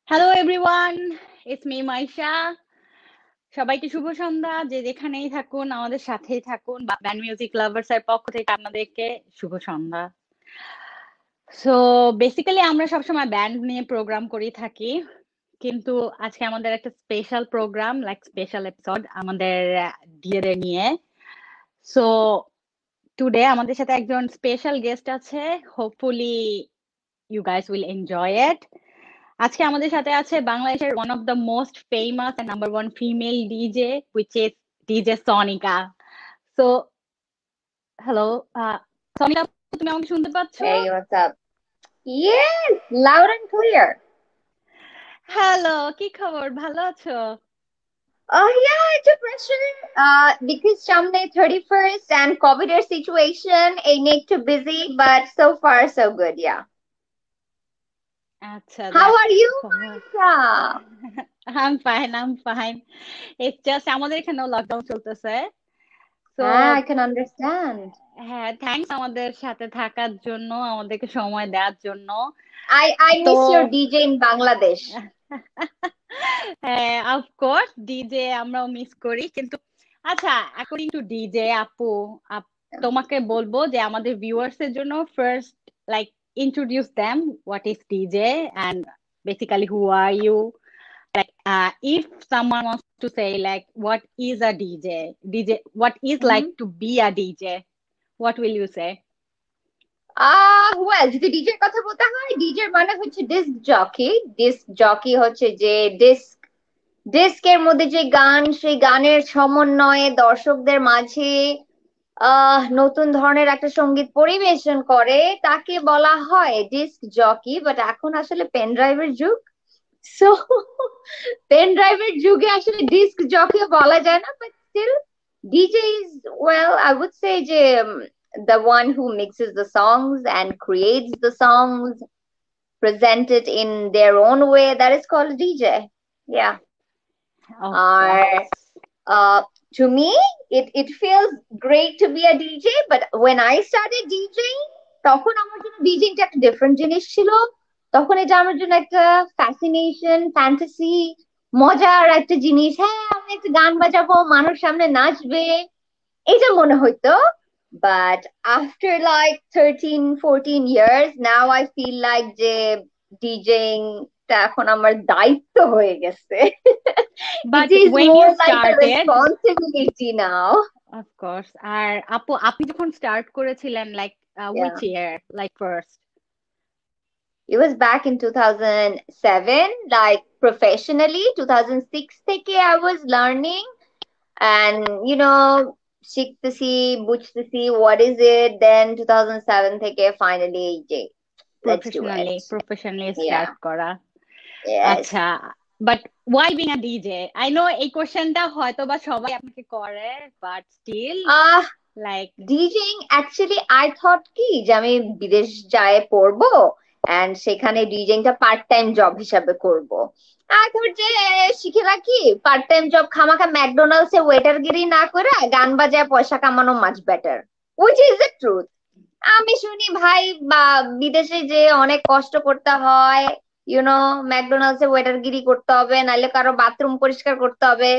Hello everyone, it's me Maisha. সবাইকে শুভ সন্ধ্যা। যে যেখানেই থাকুন আমাদের সাথেই থাকুন। ব্যান্ড মিউজিক লাভার্স এর পক্ষ থেকে আপনাদেরকে শুভ সন্ধ্যা। সো বেসিক্যালি আমরা সবসময় ব্যান্ড নিয়ে প্রোগ্রাম করে থাকি, কিন্তু আজকে আমাদের একটা special programme, like special episode আমাদের ডিজেদের নিয়ে। সো টুডে আমাদের সাথে একজন স্পেশাল গেস্ট আছে। Hopefully you guys will enjoy it. আজকে আমাদের সাথে আছে বাংলাদেশের one of the most famous and number one female DJ, which is DJ Sonika. So hello Sonika, তুমি আমাকে শুনতে পাচ্ছো? Hey, what's up? Yes, loud and clear. Hello, কি খবর, ভালো আছো? Oh yeah, it's a pressure. Because Shamne 31st and COVID situation, a need to busy, but so far so good. Yeah. আচ্ছা, How that's are you, cover. Maisha? I am fine. It's just আমাদের এখানেও lockdown চলতেছে। So Ah, I can understand. হ্যাঁ, thanks আমাদের সাথে থাকার জন্য, আমাদেরকে সময় দেওয়ার জন্য। I তো miss your DJ in Bangladesh. হ্যাঁ, অফকোর্স ডিজে আমরাও মিস করি, কিন্তু আচ্ছা, অ্যাকর্ডিং টু ডিজে আপু, তোমাকে বলবো যে আমাদের ভিউয়ার্স এর জন্য first, like, introduce them, what is DJ and basically who are you, like if someone wants to say like what is a DJ, what is like Mhm. to be a DJ, what will you say? Well, যদি ডিজের কথা বলতে হয়, ডিজের মানে হচ্ছে disk jockey. Disk jockey হচ্ছে যে ডিস্কের মধ্যে যে গান, সেই গানের সমন্বয়ে দর্শকদের মাঝে নতুন ধরনের একটা সঙ্গীত পরিবেশন করে, তাকে বলা হয় ডিস্ক জকি। বাট এখন আসলে পেন ড্রাইভের যুগ, সো পেন ড্রাইভের যুগে আসলে ডিস্ক জকি বলা যায় না, but still DJ is, well, I would say যে the one who mixes the songs and creates the songs, present it in their own way, that is called DJ. Yeah. Of R course. to me, it feels great to be a DJ, but when I started DJing, তখন আমার জন্য ডিজেইংটা একটা different জিনিস ছিল। তখন এটা আমার জন্য একটা ফ্যাসিনেশন, ফ্যান্টাসি, মজার একটা জিনিস। হ্যাঁ, আমি একটা গান বাজাবো, মানুষ সামনে নাচবে, এটা মনে হইতো। But after like 13-14 years, now I feel like যে ডিজেইং টা এখন আমার দায়িত্ব হয়ে গেছে। It But is when more you like a started, responsibility now. of course, আর আপু আপনি যখন স্টার্ট করেছিলেন, like which Yeah. year, like first? It was back in 2007, like professionally. 2006 থেকে I was learning, and শিখতেছি, বুঝতেছি what is it. Then 2007 থেকে finally যে let's do it. Professionally Yeah. Start করা। Yes. আচ্ছা, but why being a DJ? I know এই কোশ্চেনটা হয়তো বা সবাই আপনাকে করে, but still, uh like, DJing actually I thought কি যে আমি বিদেশ যায় পড়বো, এন্ড সেখানে ডিজেইংটা পার্ট টাইম জব হিসাবে করব। আই থট যে শিখে রাখি, পার্ট টাইম জব খামাখা ম্যাকডোনাল্ডস এ ওয়েটারগিরি না করে গান বাজায় পয়সা কামানো much better, which is the truth. আমি শুনি ভাই, বা বিদেশে যে অনেক কষ্ট করতে হয়, ম্যাকডোনাল্ডস এ ওয়েটারগিরি করতে হবে, নাহলে কারো বাথরুম পরিষ্কার করতে হবে।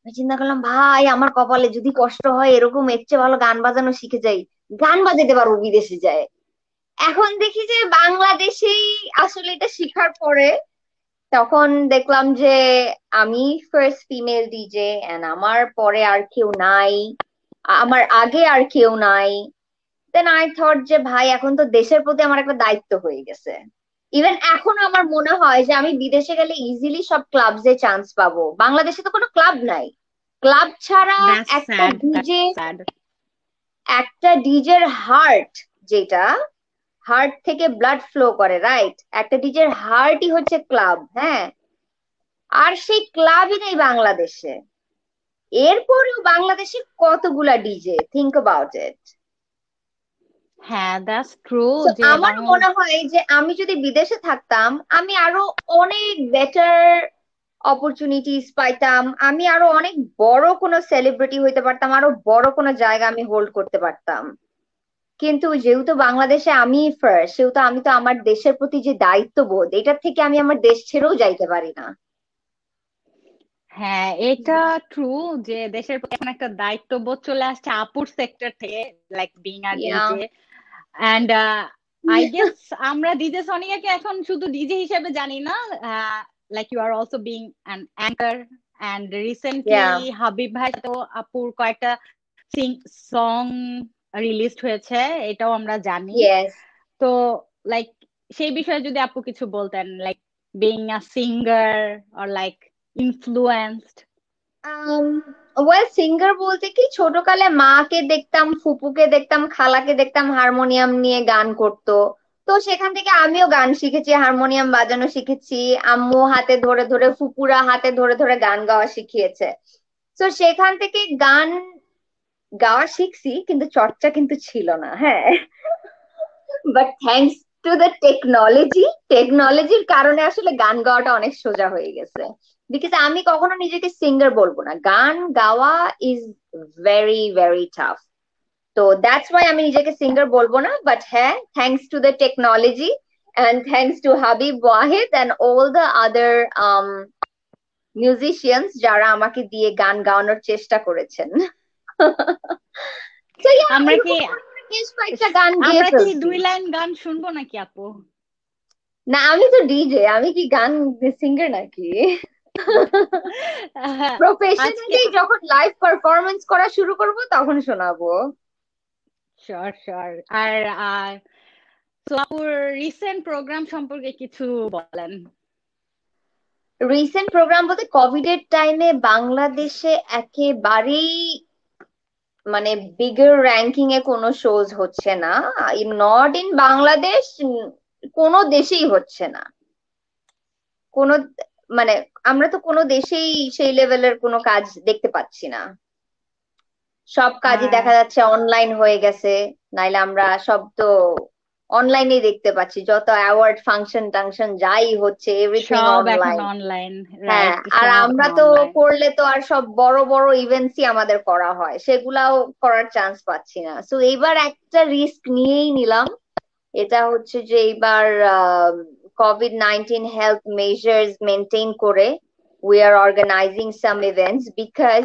আমি চিন্তা করলাম, ভাই আমার কপালে যদি কষ্ট হয় এরকম, এর চেয়ে ভালো গান বাজানো শিখে যাই, গান বাজাতে পারবো বিদেশে যায়। এখন দেখি যে বাংলাদেশেই আসলে এটা শিখার পরে তখন দেখলাম যে আমি ফার্স্ট ফিমেল ডিজে, এন্ড আমার পরে আর কেউ নাই, আমার আগে আর কেউ নাই। দেন আই থট যে ভাই এখন তো দেশের প্রতি আমার একটা দায়িত্ব হয়ে গেছে। ইভেন এখন আমার মনে হয় যে আমি বিদেশে গেলে ইজিলি সব ক্লাবসে চান্স পাবো, বাংলাদেশে তো কোনো ক্লাব নাই। ক্লাব ছাড়া দ্যাটস একটা স্যাড, ডিজে, দ্যাটস স্যাড। একটা ডিজের হার্ট, যেটা হার্ট থেকে ব্লাড ফ্লো করে, রাইট? একটা ডিজের হার্টই হচ্ছে ক্লাব, হ্যাঁ। আর সেই ক্লাবই নেই বাংলাদেশে। এরপরেও বাংলাদেশে কতগুলা ডিজে, থিঙ্ক অ্যাবাউট ইট। হ্যাঁ, দ্যাটস ট্রু তো যে আমার বাংলা। মনে হয় যে আমি যদি বিদেশে থাকতাম, আমি আরো অনেক বেটার অপরচুনিটিস পাইতাম, আমি আরো অনেক বড় কোনো সেলিব্রিটি হইতে পারতাম, আরো বড় কোনো জায়গা আমি হোল্ড করতে পারতাম। কিন্তু যেহেতু বাংলাদেশে আমি ফার্স্ট, সেহেতু আমি তো আমার দেশের প্রতি যে দায়িত্ববোধ, এটার থেকে আমি আমার দেশ ছেড়েও যাইতে পারি না। হ্যাঁ, এটা ট্রু যে দেশের প্রতি এখন একটা দায়িত্ববোধ চলে আসছে আপুর সেক্টর থেকে, like being a yeah. DJ. And I guess আমরা ডিজে সোনিয়াকে এখন শুধু ডিজে হিসেবে জানি না, like you are also being an anchor. And recently yeah. Habib ভাই তো আপুর কয়েকটা সং রিলিজড হয়েছে, এটাও আমরা জানি। ইয়েস। তো লাইক সেই বিষয়ে যদি আপু কিছু বলতেন, like being a singer or like influenced. Well, singer বলতে কি, ছোটকালে মাকে দেখতাম, ফুপুকে দেখতাম, খালাকে দেখতাম হারমোনিয়াম নিয়ে গান করতো। তো সেখান থেকে আমিও গান শিখেছি, হারমোনিয়াম বাজানো শিখেছি। আম্মু হাতে ধরে ধরে, ফুপুরা হাতে ধরে ধরে গান গাওয়া শিখিয়েছে। তো সেখান থেকে গান গাওয়া শিখছি, কিন্তু চর্চা কিন্তু ছিল না, হ্যাঁ। বাট থ্যাঙ্কস টু দ্য টেকনোলজির কারণে আসলে গান গাওয়াটা অনেক সোজা হয়ে গেছে। বিকজ আমি কখনো নিজেকে সিঙ্গার বলবো না, গান গাওয়া ইজ ভেরি ভেরি টাফ। তো দ্যাটস ওয়াই আমি নিজেকে সিঙ্গার বলবো না। বাট হ্যাঁ, thanks to the technology and thanks to Habib Wahid and all the other musicians যারা আমাকে দিয়ে গান গাওয়ানোর চেষ্টা করেছেন। তো আমরা কি এরকম বেশ কয়েকটা গান গেয়ে আমরা কি ফেলছি। 2 লাইন গান শুনবো নাকি আপু? না, আমি তো ডিজে, আমি কি গান সিঙ্গার নাকি? আজকে প্রফেশনালি যখন লাইভ পারফরমেন্স করা শুরু করব তখন শোনাবো। Sure sure. আর তো আপুর রিসেন্ট প্রোগ্রাম সম্পর্কে কিছু বলেন। রিসেন্ট প্রোগ্রাম বলতে, কোভিড এর টাইমে বাংলাদেশে একেবারেই মানে বিগার র্যাঙ্কিং এ কোনো শোজ হচ্ছে না। নট ইন বাংলাদেশ, কোনো দেশেই হচ্ছে না। কোনো মানে আমরা তো কোনো দেশেই সেই লেভেলের কোনো কাজ দেখতে পাচ্ছি না। সব কাজই আহ দেখা যাচ্ছে অনলাইন হয়ে গেছে। নাইলে আমরা সব তো অনলাইনেই দেখতে পাচ্ছি, যত অ্যাওয়ার্ড ফাংশন টাংশন যাই হচ্ছে, এভরিথিং সব এখন অনলাইন। অনলাইন, হ্যাঁ, রাইট, আর সব আমরা এখন তো অনলাইন। করলে তো আর সব বড় বড় ইভেন্টসই আমাদের করা হয়, সেগুলাও করার চান্স পাচ্ছি না। সো এইবার একটা রিস্ক নিয়েই নিলাম। এটা হচ্ছে যে এইবার COVID-19 হেলথ মেজার্স মেনটেন করে we are organising some events, because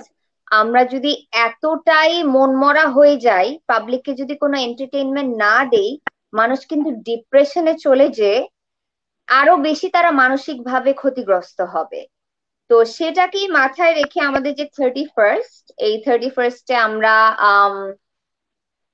আমরা যদি এতটাই মনমরা হয়ে যাই, পাবলিককে যদি কোনো এন্টারটেইনমেন্ট না দেই, মানুষ কিন্তু ডিপ্রেশনে চলে যেয়ে আরো বেশি তারা মানসিক ভাবে ক্ষতিগ্রস্ত হবে। তো সেটাকেই মাথায় রেখে আমাদের যে 31st, এই 31স্টে আমরা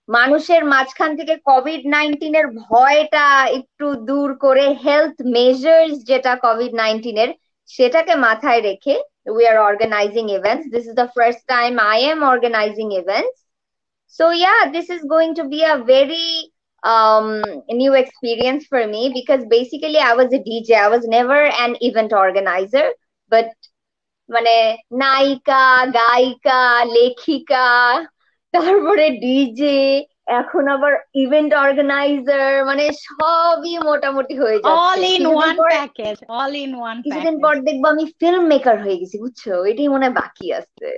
মানুষের মাঝখান থেকে COVID-19 এর ভয়টা একটু দূর করে, হেলথ মেজার্স যেটা COVID-19 এর, সেটাকে মাথায় রেখে we are organising events. This is the first time I am organising events. So yeah, this is going to be a very um new experience for me, because basically I was a DJ. I was never an event organizer, but মানে নায়িকা, গায়িকা, লেখিকা, তারপরে DJ, এখন আবার event organiser, মানে সবই মোটামুটি হয়ে যাচ্ছে। All in one package, all in one কিছুদিন প্যাকেজ। পর দেখবো আমি ফিল্ম মেকার হয়ে গেছি, বুঝছো? এটাই মনে হয় বাকি আছে।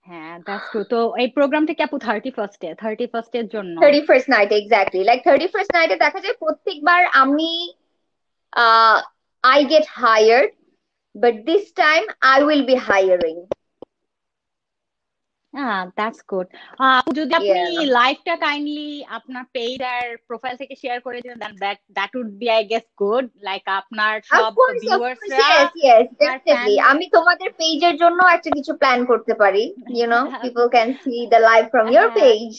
হ্যাঁ, দ্যাটস ট্রু। তো এই প্রোগ্রামটা কি আপু 31 এর জন্য? 31st night, exactly, like 31st নাইটে দেখা যায় প্রত্যেকবার আমি I get hired, but this time I will be hiring. That's good. আপু যদি আপনি Yeah. লাইভটা কাইন্ডলি আপনার পেজ আর প্রোফাইল থেকে শেয়ার করে দেন, then that would be I guess good, like আপনার সব Of course, ভিউয়ার্সরা yes, yes, আর ফ্যান। definitely. আমি তোমাদের পেজের জন্য একটা কিছু প্ল্যান করতে পারি. People can see the live from your হ্যাঁ, page.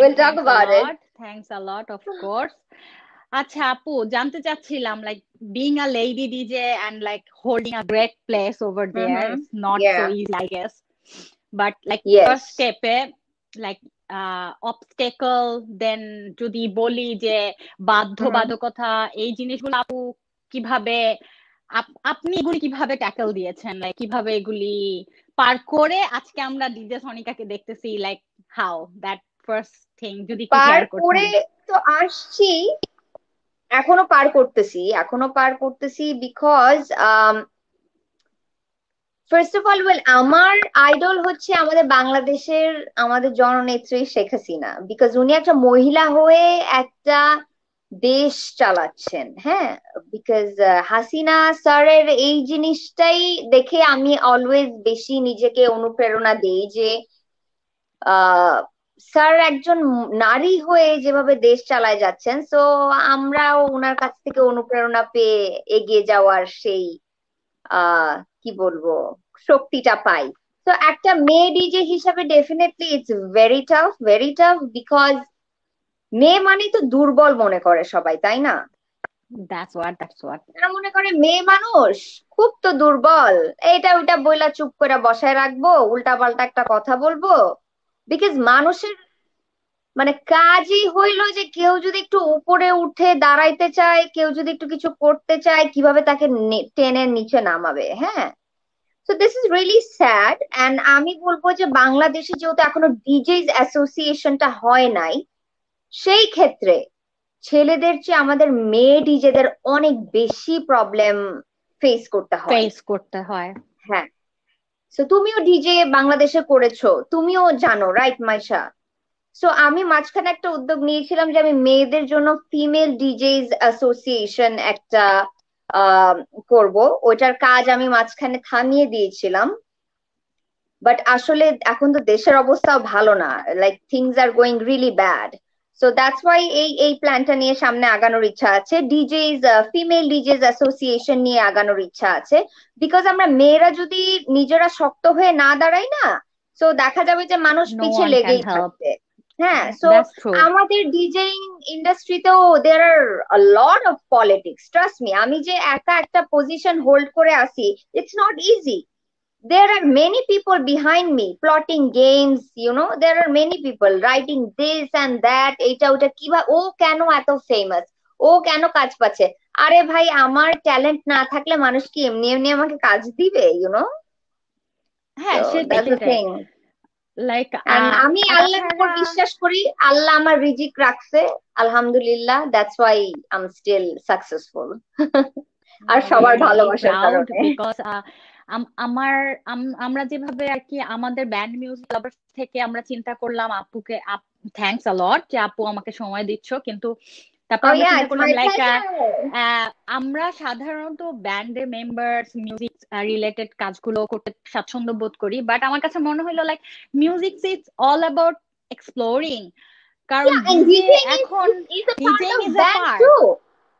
We'll talk thanks a about it. Lot, thanks a lot, of course. আচ্ছা আপু, জানতে চাচ্ছিলাম, like being a lady DJ and like holding a great place over there Mm-hmm. is not so Yeah. easy, I guess. But like first Yes. step A like obstacle, then যদি বলি যে Mm-hmm. বাধ্যবাধকতা, এই জিনিসগুলো আপু কিভাবে আপনি এগুলি কিভাবে ট্যাকল দিয়েছেন, লাইক কিভাবে এগুলি পার করে আজকে আমরা ডিজে সনিকাকে দেখতেছি, like how that first thing যদি একটু পার শেয়ার করতেন। করে তো আসছি, এখনো পার করতেছি, বিকজ ফার্স্ট অফ অল আমার আইডল হচ্ছে আমাদের বাংলাদেশের আমাদের জননেত্রী শেখ হাসিনা, বিকজ উনি একটা মহিলা হয়ে একটা দেশ চালাচ্ছেন। হ্যাঁ, বিকজ হাসিনা স্যারের এই জিনিসটাই দেখে আমি অলওয়েজ বেশি নিজেকে অনুপ্রেরণা দেই যে স্যার একজন নারী হয়ে যেভাবে দেশ চালায় যাচ্ছেন, সো আমরাও ওনার কাছ থেকে অনুপ্রেরণা পেয়ে এগিয়ে যাওয়ার সেই কি বলবো শক্তিটা পাই। তো একটা মেয়ে ডিজে হিসাবে definitely it's very tough because মেয়ে মানে তো দুর্বল মনে করে সবাই, তাই না? দ্যাটস হোয়াট তারা মনে করে মেয়ে মানুষ খুব তো দুর্বল, এইটা ওইটা বইলা চুপ করে বসায় রাখবো, উল্টা পাল্টা একটা কথা বলবো। বিকজ মানুষের মানে কাজই হইলো যে কেউ যদি একটু উপরে উঠে দাঁড়াইতে চায়, কেউ যদি একটু কিছু করতে চায়, কিভাবে তাকে টেনে নিচে নামাবে। হ্যাঁ, so this is really sad. And আমি বলবো যে বাংলাদেশে যেহেতু এখনো ডিজেস অ্যাসোসিয়েশনটা হয় নাই, সেই ক্ষেত্রে ছেলেদের চেয়ে আমাদের মেয়ে ডিজেদের অনেক বেশি প্রবলেম ফেস করতে হয়। হ্যাঁ, সো তুমিও ডিজে বাংলাদেশে করেছো, তুমিও জানো, রাইট মাইশা? সো আমি মাঝখানে একটা উদ্যোগ নিয়েছিলাম যে আমি মেয়েদের জন্য ফিমেল ডিজেস অ্যাসোসিয়েশন একটা আহ করব, ওইটার কাজ আমি মাঝখানে থামিয়ে দিয়েছিলাম। বাট আসলে এখন তো দেশের অবস্থাও ভালো না, like things are going really bad. So that's why এই প্ল্যানটা নিয়ে সামনে আগানোর ইচ্ছা আছে, ডিজেস ফিমেল ডিজেস অ্যাসোসিয়েশন নিয়ে আগানোর ইচ্ছা আছে। বিকজ আমরা মেয়েরা যদি নিজেরা শক্ত হয়ে না দাঁড়াই না, সো দেখা যাবে যে মানুষ নো পিছে ওয়ান ক্যান লেগেই হেল্প। থাকবে। হ্যাঁ, সো দ্যাটস ট্রু। আমাদের ডিজেইং ইন্ডাস্ট্রিতেও there are a lot of politics, trust me. আমি যে একা একটা পজিশন হোল্ড করে আছি, it's not easy. There are many people behind me plotting games, there are many people writing this and that, এটা ওটা কিভাবে ও কেন এত ফেমাস, ও কেন কাজ পাচ্ছে। আরে ভাই, আমার ট্যালেন্ট না থাকলে মানুষ কি এমনি এমনি আমাকে কাজ দিবে? হ্যাঁ, So that's the সেটাই। thing. লাইক And আমি আল্লাহর উপর তাছাড়া বিশ্বাস করি, আল্লাহ আমার রিজিক রাখছে, আলহামদুলিল্লাহ, that's why I'm still successful. আর সবার রিয়েলি ভালোবাসার প্রাউড কারণে। বিকজ আমার আমরা যেভাবে আর কি আমাদের ব্যান্ড মিউজিক লাভার্স থেকে আমরা চিন্তা করলাম আপুকে, থ্যাঙ্কস আ লট যে আপু আমাকে সময় দিচ্ছ, কিন্তু তারপর Oh আমরা yeah, চিন্তা it's করলাম my লাইক pleasure. আমরা সাধারণত ব্যান্ডের মেম্বার্স মিউজিক রিলেটেড কাজগুলো করতে স্বাচ্ছন্দ্য বোধ করি, বাট আমার কাছে মনে হলো like music is all about exploring, কারণ Yeah, and ডিজে DJing এখন is a part ডিজেইং of is a band part. too.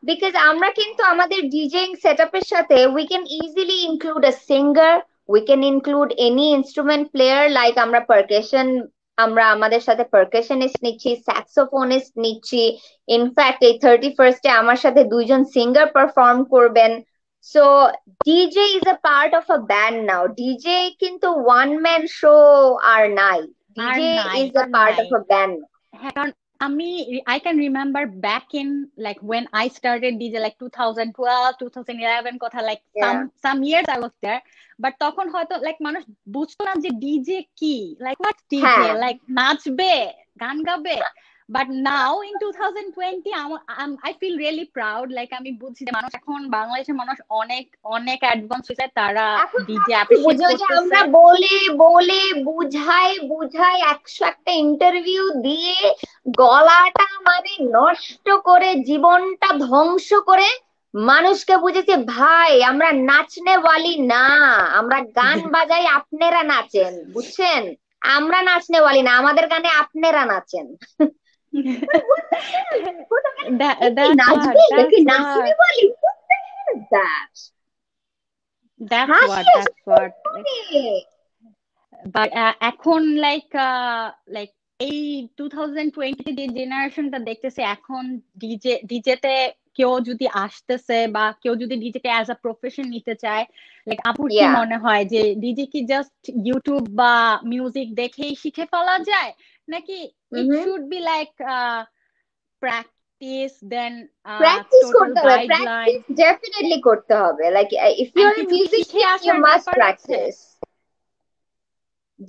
Because আমরা কিন্তু আমাদের ডিজেইং সেটআপের সাথে we can easily include a singer, we can include any instrument player, like আমরা percussion, আমরা আমাদের সাথে percussionist নিচ্ছি, saxophonist নিচ্ছি। ইনফ্যাক্ট এই 31st আমার সাথে দুইজন সিঙ্গার পারফর্ম করবেন। So DJ is a part of a band now. DJ কিন্তু ওয়ান ম্যান শো আর নাই, আর ডিজে নাই is a part নাই of a band. হ্যাঁ, কারণ I can remember back in like when I started DJ like 2012 2011 কথা, like Yeah. some years I was there, but তখন হয়তো like মানুষ বুঝতো না যে ডিজে কি, like what DJ, হ্যাঁ, like নাচবে গান গাবে। But now in 2020 I feel really proud, like আমি বুঝছি যে মানুষ এখন বাংলাদেশের মানুষ অনেক অনেক অ্যাডভান্স হয়েছে, তারা এখন ডিজে মানুষ অ্যাপ্রিশিয়েট বুঝে যে করতেছে। আমরা বলে বলে বুঝাই বুঝাই 100 একটা ইন্টারভিউ দিয়ে গলাটা মানে নষ্ট করে জীবনটা ধ্বংস করে মানুষকে বুঝেছে ভাই আমরা নাচনে ওয়ালি না, আমরা গান বাজাই আপনারা নাচেন, বুঝছেন? আমরা নাচনে ওয়ালি না, আমাদের গানে আপনারা নাচেন। নাচবে নাকি নাচনে ওয়ালি? That's what বাট এখন লাইক লাইক এই 2020 যে জেনারেশনটা দেখতেছে, এখন ডিজেতে কেউ যদি আসতেছে বা কেউ যদি ডিজেকে অ্যাজ আ প্রফেশন নিতে চায়, লাইক আপুর কি মনে হয় যে ডিজে কি জাস্ট ইউটিউব বা মিউজিক দেখেই শিখে ফেলা যায়, নাকি it should be like practice, then practice করতে হবে, প্র্যাকটিস ডেফিনেটলি করতে হবে। Like if you are a musician you must practise.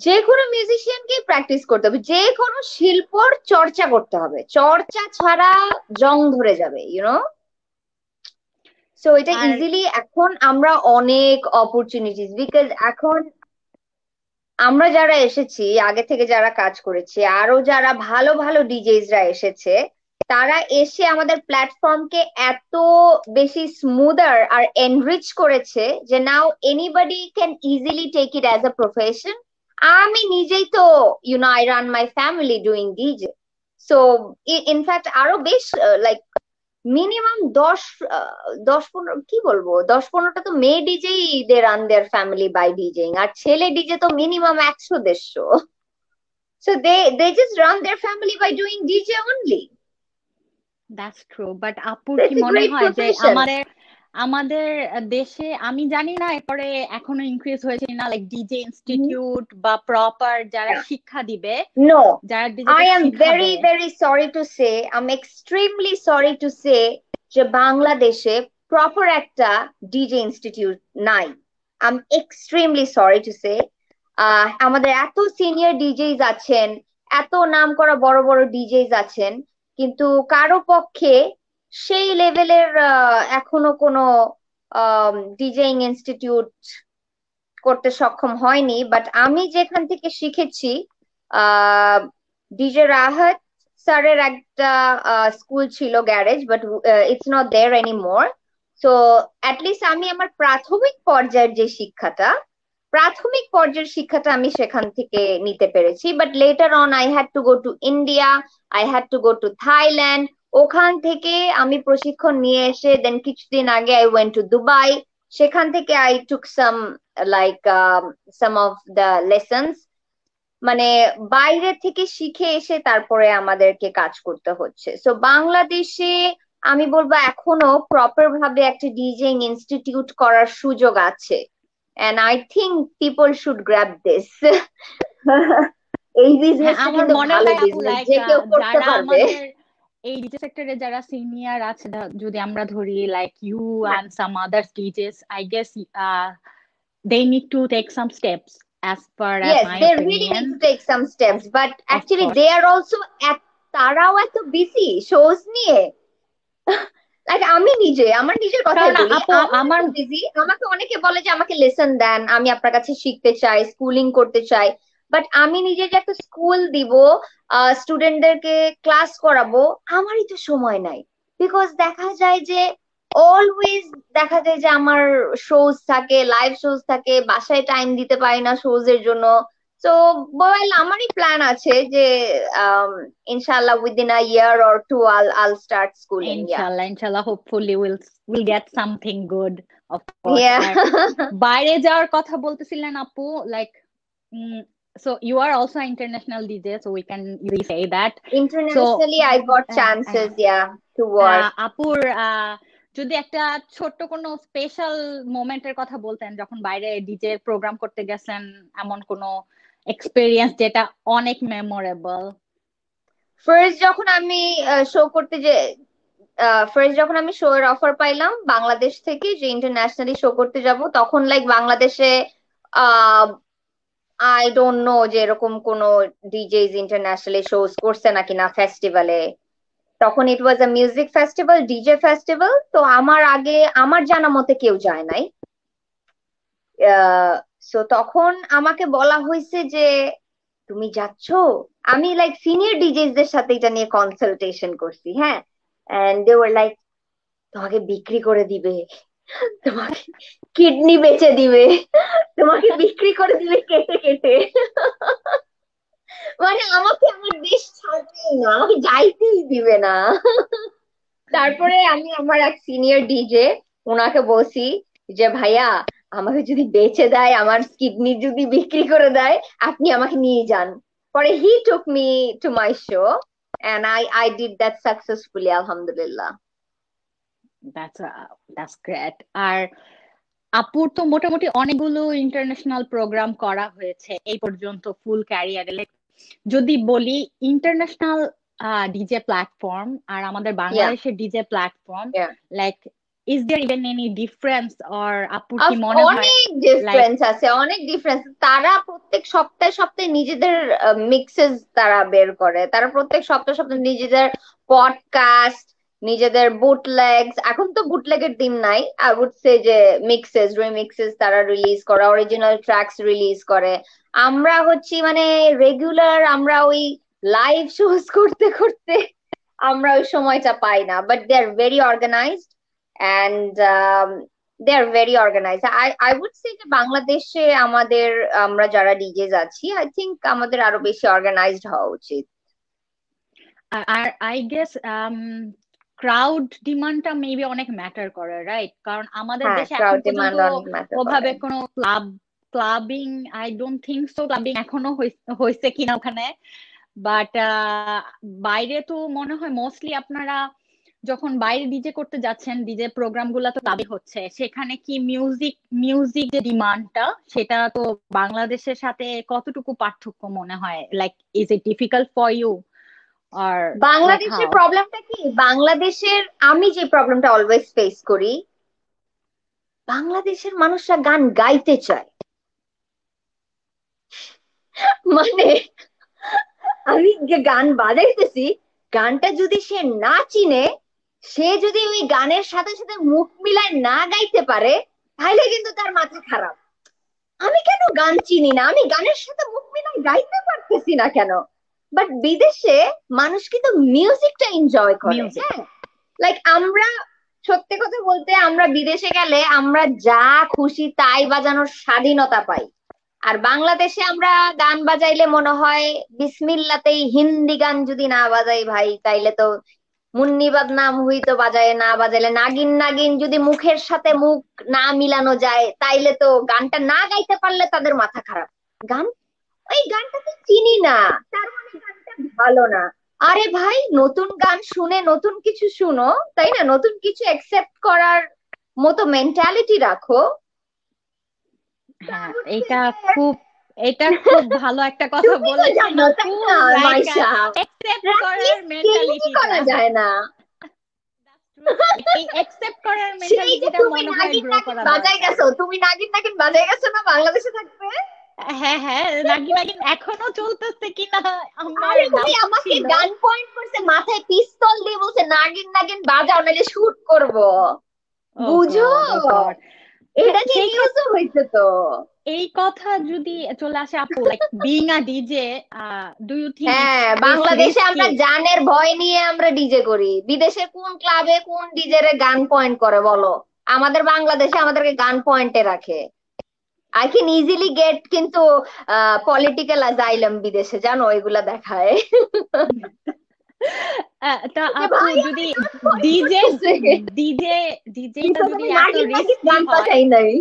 যে কোনো মিউজিশিয়ানকে প্র্যাকটিস করতে হবে, যে কোনো শিল্পর চর্চা করতে হবে, চর্চা ছাড়া জং ধরে যাবে, সো এটা আর ইজিলি এখন আমরা অনেক অপরচুনিটিস, বিকজ এখন আমরা যারা এসেছি আগে থেকে যারা কাজ করেছি, আরো যারা ভালো ভালো ডিজেসরা এসেছে, তারা এসে আমাদের প্ল্যাটফর্মকে এত বেশি স্মুদার আর এনরিচ করেছে যে now anybody can easily take it as a profession. আমি নিজেই তো I run my family doing DJ. So in fact আরো বেশ লাইক মিনিমাম 10 10 15 কি বলবো, 10 15টা তো মেয়ে ডিজেই they run their family by DJing, আর ছেলে ডিজে তো minimum 100 150। So they just run their family by doing DJ only. That's true, but আপুর কি ইটস এ মনে গ্রেট হয় যে প্রফেশন। আমাদের আমাদের দেশে, আমি জানি না এরপরে এখনো ইনক্রিজ হয়েছে না, লাইক ডিজে ইনস্টিটিউট বা প্রপার যারা শিক্ষা দিবে, নো, যারা I ডিজেটা am শিখাবে? very, very sorry to say, I'm extremely sorry to say যে বাংলাদেশে প্রপার একটা ডিজে ইনস্টিটিউট নাই। I'm extremely sorry to say. আমাদের এত সিনিয়র ডিজেস আছেন, এত নাম করা বড় বড় ডিজেস আছেন, কিন্তু কারো পক্ষে সেই লেভেলের এখনো কোনো ডিজেইং ইনস্টিটিউট করতে সক্ষম হয়নি। বাট আমি যেখান থেকে শিখেছি, ডিজে রাহাত স্যারের একটা স্কুল ছিল, garage, but it's not there anymore. So at least আমি আমার প্রাথমিক পর্যায়ের শিক্ষাটা আমি সেখান থেকে নিতে পেরেছি। But later on I had to go to India, I had to go to Thailand. ওখান থেকে আমি প্রশিক্ষণ নিয়ে এসে দেন কিছুদিন আগে আই ওয়েন্ট টু দুবাই। সেখান থেকে I took some like some of the lessons. মানে বাইরে থেকে শিখে এসে তারপরে আমাদেরকে কাজ করতে হচ্ছে। সো বাংলাদেশে আমি বলবো এখনো প্রপার ভাবে একটা ডিজেইং ইনস্টিটিউট করার সুযোগ আছে, and I think people should grab this. এই হ্যাঁ, বিজনেসটা আমার কিন্তু মনে ভালো হয় আপু, বিজনেস, লাইক যে কেউ করতে যারা পারবে। আমাদের এই ডিজে সেক্টরে যারা সিনিয়র আছে, যদি আমরা ধরি লাইক ইউ হ্যাঁ, and some other DJs, I guess they need to take some steps as per as yes, my they really opinion. need to take some Of steps, but of actually course. they are also তারাও এত busy shows নিয়ে। Like আমি নিজে আমার নিজের কথাই কারণ বলি, আপু আমি এত আমার বিজি, আমাকে অনেকে বলে যে আমাকে লেসন দেন, আমি আপনার কাছে শিখতে চাই, স্কুলিং করতে চাই। বাট আমি নিজে যে একটা স্কুল দিব, স্টুডেন্টদেরকে ক্লাস করাবো, আমারই তো সময় নাই। বিকজ দেখা যায় যে অলওয়েজ দেখা যায় যে আমার শোজ থাকে, লাইভ শোজ থাকে, বাসায় টাইম দিতে পারি না শোজ এর জন্য। তো বল আমারই প্ল্যান আছে যে ইনশাআল্লাহ within a year or two আল স্টার্ট স্কুলিং। ইনশাল্লাহ hopefully we'll get something good, of course. Yeah. আর বাইরে যাওয়ার কথা বলতেছিলেন আপু, like so you are also an international DJ, so we can easily say that. So internationally I got chances, yeah, to work. আপুর যদি একটা ছোট্ট কোনো স্পেশাল মোমেন্টের কথা বলতেন যখন বাইরে ডিজে প্রোগ্রাম করতে গেছেন, এমন কোনো এক্সপেরিয়েন্স যেটা অনেক মেমোরেবল। ফার্স্ট যখন আমি শো করতে যে ফার্স্ট যখন আমি শো এর অফার পাইলাম বাংলাদেশ থেকে যে ইন্টারন্যাশনালি শো করতে যাব, তখন লাইক বাংলাদেশে আই ডোন্ট নো যে এরকম কোন ডিজেস ইন্টারন্যাশনালি শোজ করছে নাকি না ফেস্টিভ্যালে। তখন ইট ওয়াজ আ মিউজিক ফেস্টিভ্যাল, ডিজে ফেস্টিভ্যাল, তো আমার আগে আমার জানা মতে কেউ যায় নাই। সো তখন আমাকে বলা হয়েছে যে তুমি যাচ্ছ। আমি লাইক সিনিয়র ডিজেস দের সাথে এটা নিয়ে কনসালটেশন করছি, হ্যাঁ, এন্ড দে ওয়ার লাইক তোমাকে বিক্রি করে দিবে, তোমাকে কিডনি বেচে দিবে, তোমাকে বিক্রি করে দিবে কেটে কেটে। মানে আমাকে আমার দেশ ছাড়বেই না, আমাকে যাইতেই দিবে না। তারপরে আমি আমার এক সিনিয়র ডিজে, ওনাকে বলছি যে ভাইয়া আমাকে যদি বেচে দেয়, আমার কিডনি যদি বিক্রি করে দেয়, আপনি আমাকে নিয়ে যান। পরে he took me to my show and I did that successfully, আলহামদুলিল্লাহ। That's great. আর আপুর তো মোটামুটি অনেকগুলো ইন্টারন্যাশনাল প্রোগ্রাম করা হয়েছে এই পর্যন্ত ফুল ক্যারিয়ারে। যদি বলি ইন্টারন্যাশনাল ডিজে প্ল্যাটফর্ম আর আমাদের ইয়া, বাংলাদেশের DJ platform, yeah, like is there even any difference, or আপুর কি মনে হয় অনেক লাইক? ডিফারেন্স আছে, অনেক ডিফারেন্স। তারা প্রত্যেক সপ্তাহে সপ্তাহে নিজেদের মিক্সেস তারা বের করে, তারা প্রত্যেক সপ্তাহে সপ্তাহে নিজেদের পডকাস্ট, নিজেদের বুটলেগস, এখন তো বুটলেগের দিন নাই, আই উড সে যে মিক্সেস রিমিক্সেস তারা রিলিজ করে, অরিজিনাল ট্র্যাকস রিলিজ করে। আমরা হচ্ছি মানে রেগুলার আমরা ওই লাইভ শোজ করতে করতে আমরা ওই সময়টা পাই না, but they are very organised and they are very organised. I would say যে বাংলাদেশে আমাদের, আমরা যারা ডিজেস আছি, আই থিংক আমাদের আরো বেশি অর্গানাইজড হওয়া উচিত। আর আই গেস ক্রাউড ডিমান্ডটা মেবি অনেক ম্যাটার করে, রাইট? কারণ আমাদের হ্যাঁ, দেশে এখন ক্রাউড পর্যন্ত ডিমান্ড অনেক ম্যাটার করে। ওভাবে কোনো clubbing I don't think so clubbing এখনো হয়েছে কিনা ওখানে। বাট বাইরে তো মনে হয় মোস্টলি আপনারা যখন বাইরে ডিজে করতে যাচ্ছেন, ডিজে প্রোগ্রাম গুলা তো ক্লাবে হচ্ছে, সেখানে কি মিউজিক যে ডিমান্ডটা সেটা তো বাংলাদেশের সাথে কতটুকু পার্থক্য মনে হয়? Like is it difficult for you or like বাংলাদেশের হাউ? প্রবলেমটা কি, বাংলাদেশের আমি যে প্রবলেমটা অলওয়েজ ফেস করি, বাংলাদেশের মানুষরা গান গাইতে চায়। মানে আমি যে গান বাজাইতেছি, গানটা যদি সে না চিনে, সে যদি ওই গানের সাথে সাথে মুখ মিলায় না গাইতে পারে, তাহলে কিন্তু তার মাথা খারাপ। আমি কেন গান চিনি না, আমি গানের সাথে মুখ মিলায় গাইতে পারতেছি না কেন? বাট বিদেশে মানুষ কিন্তু মিউজিকটা এনজয় করে। মিউজিক। হ্যাঁ, লাইক আমরা, সত্যি কথা বলতে আমরা বিদেশে গেলে আমরা যা খুশি তাই বাজানোর স্বাধীনতা পাই। আর বাংলাদেশে আমরা গান বাজাইলে মনে হয় বিসমিল্লাতেই হিন্দি গান যদি না বাজাই ভাই, তাইলে তো মুন্নিবাদ নাম হুই তো বাজায়, না বাজাইলে নাগিন নাগিন যদি মুখের সাথে মুখ না মিলানো যায়, তাইলে তো গানটা না গাইতে পারলে তাদের মাথা খারাপ। গান, ওই গানটা তো চিনি না তার মানে গানটা ভালো না। আরে ভাই, নতুন গান শুনে নতুন কিছু শুনো, তাই না? নতুন কিছু অ্যাকসেপ্ট করার মতো মেন্টালিটি রাখো। হ্যাঁ, এটা খুব ভালো একটা কথা তুমি তো বলেছেন জানো আপু। তাই না লাইক মাইশা, একসেপ্ট করার প্র্যাকটিস চেঞ্জই মেন্টালিটিটা। করা যায় না। এই একসেপ্ট করার সেই যে মেন্টালিটিটা তুমি মনে হয় নাগিন গ্রো নাগিন করা বাজাই দরকার। গেছো, তুমি নাগিন নাগিন বাজাই গেছো না বাংলাদেশে থাকবে? হ্যাঁ হ্যাঁ, নাগিন নাগিন এখনো চলতেছে কিনা আমার আরে ভাই, ডাউট আমাকে ছিল। গান পয়েন্ট করছে, মাথায় পিস্তল দিয়ে বলছে নাগিন নাগিন বাজাও নাহলে শুট করব। ও বুঝো, গড, ও গড। এটা যে সেই নিউজও হয়েছে তো। এই কথা যদি চলে আসে আপু, like being a DJ, do you think হ্যাঁ, ইটস বাংলাদেশে রিস্কি? আমরা জানের ভয় নিয়ে আমরা ডিজে করি, বিদেশে কোন ক্লাবে কোন ডিজেরে গান পয়েন্ট করে বলো? আমাদের বাংলাদেশে আমাদেরকে গান পয়েন্টে রাখে। আই ক্যান ইজিলি গেট কিন্তু পলিটিক্যাল অ্যাজাইলাম বিদেশে, জানো এগুলা দেখায়। তা যে আপু ভাই যদি আমার গান পয়েন্ট ডিজে করতেছে, ডিজে ডিজেটা বিকজ যদি আমি এত নাগিন নাগিন রিস্কি গান হয়, বাজাই নাই।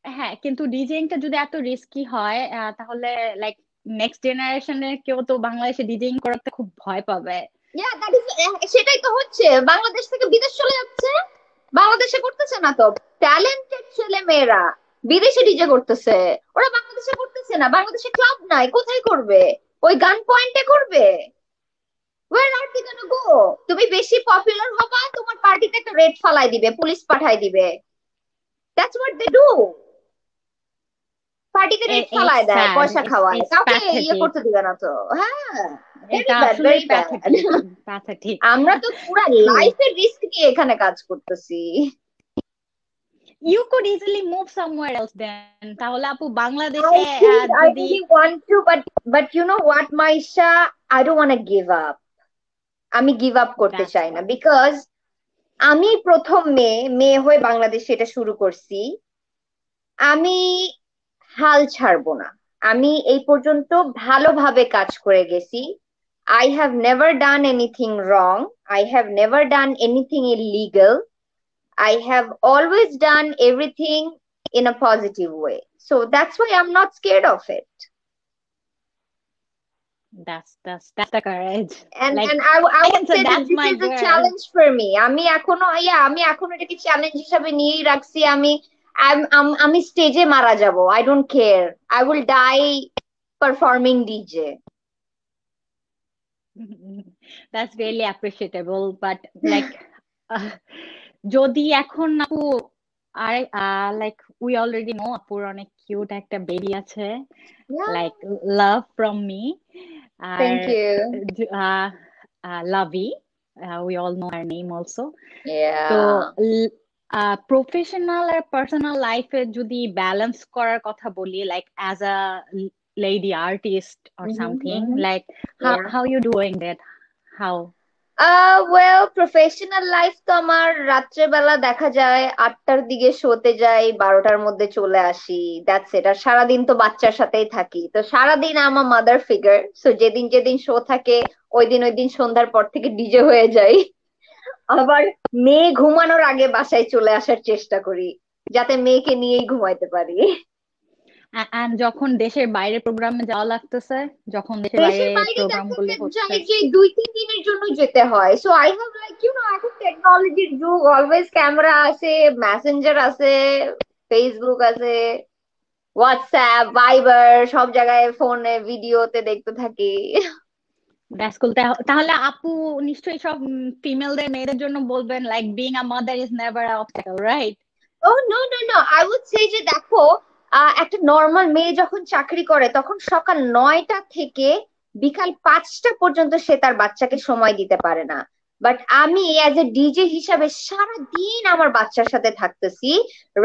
হ্যাঁ কিন্তু ডিজেইংটা যদি এত রিস্কি হয়, তাহলে লাইক নেক্সট জেনারেশনের কেউ তো বাংলাদেশে ডিজেইং করাতে খুব ভয় পাবে। ইয়া দ্যাট ইজ, সেটাই তো হচ্ছে, বাংলাদেশ থেকে বিদেশ চলে যাচ্ছে, বাংলাদেশে করতেছে না তো। ট্যালেন্টেড ছেলে মেয়েরা বিদেশে ডিজে করতেছে, ওরা বাংলাদেশে করতেছে না। বাংলাদেশে ক্লাব নাই, কোথায় করবে? ওই গান পয়েন্টে করবে। ওয়ার আর দি গোনা গো? তুমি বেশি পপুলার হবা, তোমার পার্টিতে একটা রেড ফালাই দিবে, পুলিশ পাঠাই দিবে। That's what they do. পার্টিতে রেড ইটস ফালায় দেয়, স্যাড, পয়সা খাওয়ায়, ইটস কাউকে ইয়ে প্যাথেটিক। করতে দিবে না তো। হ্যাঁ, ভেরি এটা ব্যাড, আসলেই ভেরি ব্যাড। Pathetic, pathetic. আমরা তো পুরা ট্রু। লাইফের রিস্ক নিয়ে এখানে কাজ করতেছি। You could easily move somewhere else then. তাহলে আপু I বাংলাদেশে think I যদি really want to, but you know what, Maisha, I don't want to give up. আমি গিভ আপ করতে that's চাই না, fine. বিকজ আমি প্রথম মেয়ে, মেয়ে হয়ে বাংলাদেশে এটা শুরু করছি। আমি হাল ছাড়বো না। আমি এই পর্যন্ত ভালোভাবে কাজ করে গেছি। I have never done anything wrong. I have never done anything illegal. I have always done everything in a positive way. So that's why I'm not scared of it. That's the courage. And Like I I would can say say that that's this my is a girl. challenge for me. আমি এখনো এটাকে challenge হিসাবে নিয়েই রাখছি। আমি স্টেজে মারা যাব, I don't care. I will die performing DJ. That's really appreciable, but like uh, যদি এখন আপু আর লাইক উই অলরেডি নো আপুর অনেক কিউট একটা বেবি আছে, Yeah, like love from me আর thank you. লাভি। We all know her name also. তো Yeah. প্রফেশনাল আর পার্সোনাল লাইফে যদি ব্যালেন্স করার কথা বলি, like as a lady artist or something, Mm-hmm. like Yeah. how you doing that? How? Well professional life তো আমার রাত্রে বেলা দেখা যায় 8টার দিকে শোতে যাই, 12টার মধ্যে চলে আসি, দ্যাটস ইট। আর সারাদিন তো বাচ্চার সাথেই থাকি, তো সারাদিন আমার মাদার ফিগার, সো যেদিন যেদিন শো থাকে ওই দিন সন্ধ্যার পর থেকে ডিজে হয়ে যাই। আবার মেয়ে ঘুমানোর আগে বাসায় চলে আসার চেষ্টা করি, যাতে মেয়েকে নিয়েই ঘুমাইতে পারি। And যখন দেশের বাইরে প্রোগ্রামে যাওয়া লাগতেছে, যখন দেশের বাইরে দেশের বাইরে প্রোগ্রাম দেখা গুলো হচ্ছে। যায় যে 2-3 দিনের জন্য যেতে হয়, সো আই হ্যাভ লাইক এখন টেকনোলজির যুগ, অলওয়েজ ক্যামেরা আছে, মেসেঞ্জার আছে, ফেসবুক আছে, হোয়াটসঅ্যাপ, ভাইবার, সব জায়গায় ফোনে ভিডিওতে দেখতে থাকি। That's cool. তাহলে আপু নিশ্চয়ই সব ফিমেলদের, মেয়েদের জন্য বলবেন like being a mother is never a obstacle, right? Oh no no no, I would say যে দেখো, একটা নর্মাল মেয়ে যখন চাকরি করে তখন সকাল 9টা থেকে বিকাল 5টা পর্যন্ত সে তার বাচ্চাকে সময় দিতে পারে না। বাট আমি অ্যাজ এ ডিজে হিসাবে সারা দিন আমার বাচ্চার সাথে থাকতেছি।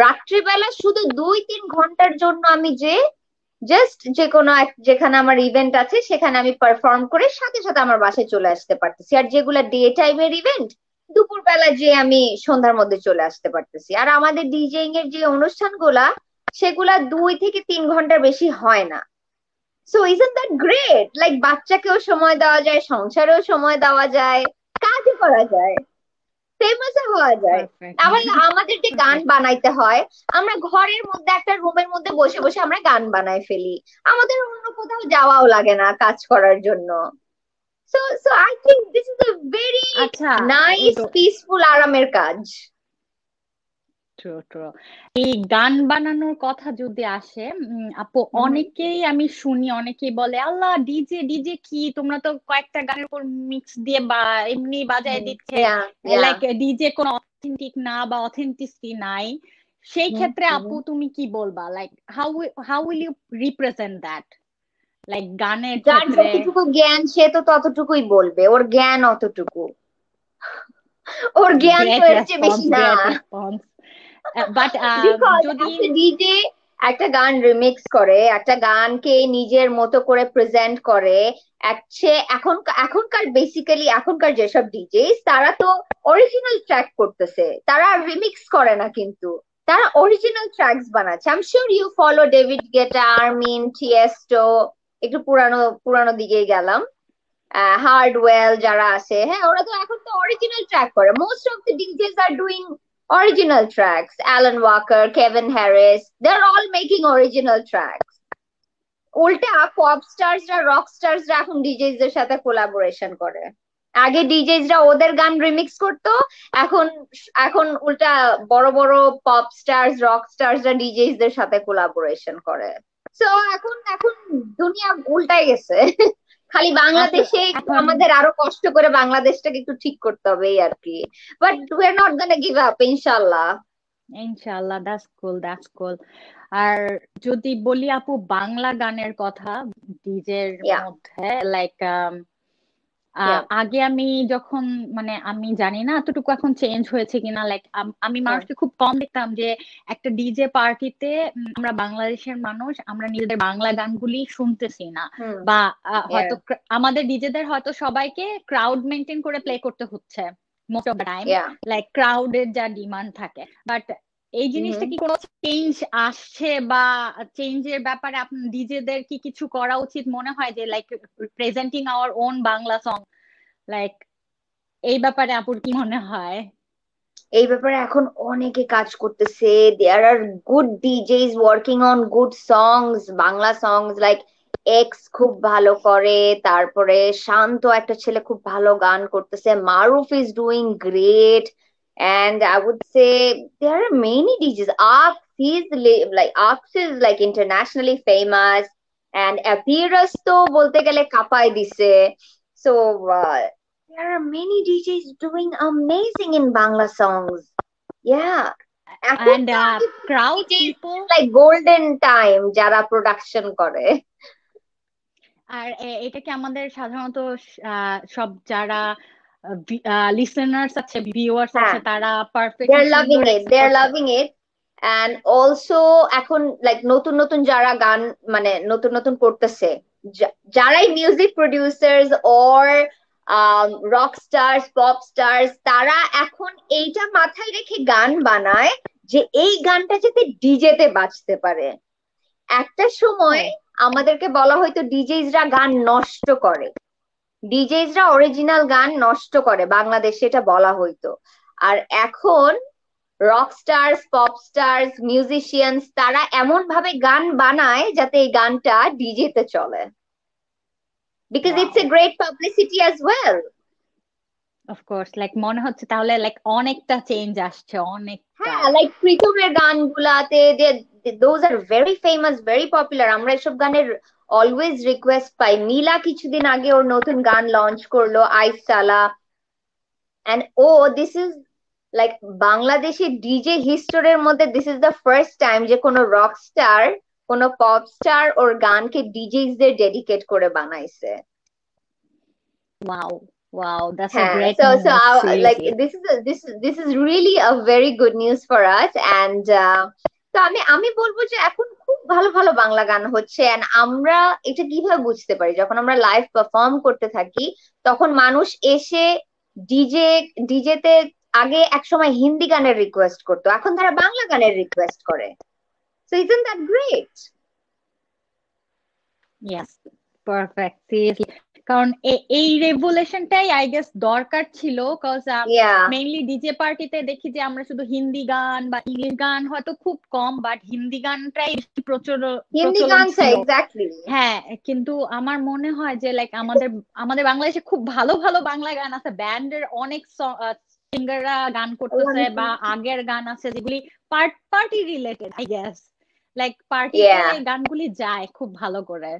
রাত্রিবেলা শুধু 2-3 ঘন্টার জন্য আমি জাস্ট যে কোনো যেখানে আমার ইভেন্ট আছে সেখানে আমি পারফর্ম করে সাথে সাথে আমার বাসায় চলে আসতে পারতেছি। আর যেগুলা ডে টাইমের ইভেন্ট, দুপুর বেলা যে আমি সন্ধ্যার মধ্যে চলে আসতে পারতেছি। আর আমাদের ডিজেইং এর যে অনুষ্ঠানগুলা, সেগুলা 2 থেকে 3 ঘন্টার বেশি হয় না। So isn't that great? Like বাচ্চাকেও সময় দেওয়া যায়, সংসারেও সময় দেওয়া যায়, কাজও করা যায়, ফেমাসও হওয়া যায়। পারফেক্ট। আবার আমাদের যে গান বানাইতে হয়, আমরা ঘরের মধ্যে একটা রুমের মধ্যে বসে বসে আমরা গান বানাই ফেলি, আমাদের অন্য কোথাও যাওয়াও লাগে না কাজ করার জন্য। So I think this is a very আচ্ছা, এই নাইস তো পিসফুল আরামের কাজ। True true. এই গান বানানোর কথা যদি আসে, আপু, হুম। অনেকেই আমি শুনি, অনেকেই বলে আল্লাহ ডিজে ডিজে কি, তোমরা তো কয়েকটা গানের উপর মিক্স দিয়ে বা এমনি বাজায় দিচ্ছে, ইয়া ইয়া লাইক ডিজে কোনো অথেন্টিক না বা অথেন্টিসিটি নাই। সেই ক্ষেত্রে আপু তুমি কি বলবা, like how will you represent that, like গানের যার ক্ষেত্রে? যতটুকু জ্ঞান সে তো ততটুকুই বলবে, ওর জ্ঞান অতটুকু, ওর জ্ঞান তো গ্রেট এর চেয়ে বেশি রেসপন্স, না। Great response. বাট বিকজ যদি একটা ডিজে একটা গান রিমিক্স করে, একটা গানকে নিজের মতো করে প্রেজেন্ট করে, সে এখনকার বেসিক্যালি এখনকার যেসব ডিজে তারা তো অরিজিনাল ট্র্যাক করতেছে, তারা রিমিক্স করে না, কিন্তু তারা অরিজিনাল ট্র্যাকস বানাচ্ছে। I am sure you follow David Guetta, Armin, Tiesto, একটু পুরানো পুরানো দিকে গেলাম, হার্ডওয়েল যারা আছে, হ্যাঁ ওরা তো এখন তো অরিজিনাল ট্র্যাক করে। Most of the disease are doing original tracks. Alan Walker, Kevin Harris, they're all making original tracks. উল্টা পপ স্টার্সরা, রক স্টার্সরা এখন ডিজেস দের সাথে কোলাবোরেশন করে। আগে ডিজেসরা ওদের গান রিমিক্স করতো, এখন এখন উল্টা বড় বড় পপ স্টার্স, রক স্টার্সরা ডিজেস দের সাথে কোলাবোরেশন করে। সো এখন এখন দুনিয়া উল্টাই গেছে। খালি বাংলাদেশে একটু এখন আমাদের আরো কষ্ট করে বাংলাদেশটাকে একটু ঠিক করতে হবে এই আর কি। But we are not gonna give up, ইনশাআল্লাহ। ইনশাআল্লাহ, দ্যাটস কুল, দ্যাটস কুল। আর যদি বলি আপু বাংলা গানের কথা, ডিজের ইয়া মধ্যে লাইক ইয়া আগে আমি যখন, মানে আমি জানি না এতটুকু এখন চেঞ্জ হয়েছে কিনা, লাইক আমি ইয়া মানুষকে খুব কম দেখতাম যে একটা ডিজে পার্টিতে আমরা বাংলাদেশের মানুষ আমরা নিজেদের বাংলা গানগুলি শুনতেছি না, হুম বা ইয়া হয়তো আমাদের ডিজেদের হয়তো সবাইকে ক্রাউড মেনটেন করে প্লে করতে হচ্ছে most of the time, yeah like ক্রাউডের যা ডিমান্ড থাকে। বাট এই জিনিসটা কি কোনো চেঞ্জ আসছে, বা চেঞ্জের ব্যাপারে আপনার ডিজেদের কি কিছু করা উচিত মনে হয়, যে like presenting our own Bangla song, like এই ব্যাপারে আপুর কি মনে হয়? এই ব্যাপারে এখন অনেকে কাজ করতেছে। There are good DJs working on good songs, Bangla songs, like X খুব ভালো করে, তারপরে শান্ত একটা ছেলে খুব ভালো গান করতেছে, Maruf is doing great, and I would say there are many DJs. Ax is like internationally famous, and Apirus তো বলতে গেলে কাঁপায় দিছে। So uh, there are many DJs doing amazing in Bangla songs. Yeah. এখন And তো আমি crowd DJs people, like golden time যারা production করে। আর এটা কি আমাদের সাধারণত সব যারা লিসেনার্স আছে, ভিউয়ার্স আছে, হ্যাঁ, তারা পারফেক্টলি they're loving সুন্দর it, এক্সেপ্ট they're করছে। loving it. And also এখন লাইক নতুন নতুন যারা গান মানে নতুন নতুন করতেছে, যারাই music producers or rock stars pop stars, তারা এখন এইটা মাথায় রেখে গান বানায় যে এই গানটা যাতে ডিজেতে বাজতে পারে। একটা সময় ও আমাদেরকে বলা হয়তো ডিজেসরা গান নষ্ট করে, ডিজেসরা অরিজিনাল গান নষ্ট করে বাংলাদেশে, এটা বলা হইতো। আর এখন rock stars pop stars musicians তারা এমন ভাবে গান বানায় যাতে এই গানটা ডিজেতে চলে, because it's wow, a great publicity as well. Of course, like মনে হচ্ছে তাহলে লাইক অনেকটা চেঞ্জ আসছে, অনেকটা। হ্যাঁ, লাইক প্রীতমের গানগুলাতে those are very famous, very popular. আমরা এসব গানের অলওয়েজ রিকোয়েস্ট পাই। নীলা কিছুদিন আগে ওর নতুন গান লঞ্চ করলো, আইস চালা। And oh this is like বাংলাদেশের ডিজে হিস্টোরির মধ্যে this is the first time যে কোনো রক স্টার কোনো পপ স্টার ওর গানকে ডিজেস দের ডেডিকেট করে বানাইছে। ওয়াও, ওয়াও, দ্যাটস আ হ্যাঁ, great so news, like seriously. this is really a very good news for us. And তো আমি বলবো যে এখন খুব ভালো ভালো বাংলা গান হচ্ছে। and আমরা এটা কিভাবে বুঝতে পারি, যখন আমরা লাইভ পারফর্ম করতে থাকি তখন মানুষ এসে ডিজে ডিজেতে আগে এক সময় হিন্দি গানের রিকোয়েস্ট করতো, এখন তারা বাংলা গানের রিকোয়েস্ট করে। so isn't that great? Yes, perfect, seriously. কারণ এই রেভুলেশনটাই আই গেস দরকার ছিল, কজ Yeah, মেইনলি ডিজে পার্টিতে দেখি যে আমরা শুধু হিন্দি গান বা ইংলিশ গান হয়তো খুব কম, বাট হিন্দি গানটাই বেশি হিন্দি প্রচলন গান ছিল। এক্স্যাক্টলি। হ্যাঁ, কিন্তু আমার মনে হয় যে লাইক আমাদের আমাদের বাংলাদেশে খুব ভালো ভালো বাংলা গান আছে, ব্যান্ডের অনেক সিঙ্গাররা গান করতেছে, বা আগের গান আছে যেগুলি party related, I guess like পার্টিতে Yeah, গানগুলি যায় খুব ভালো করে।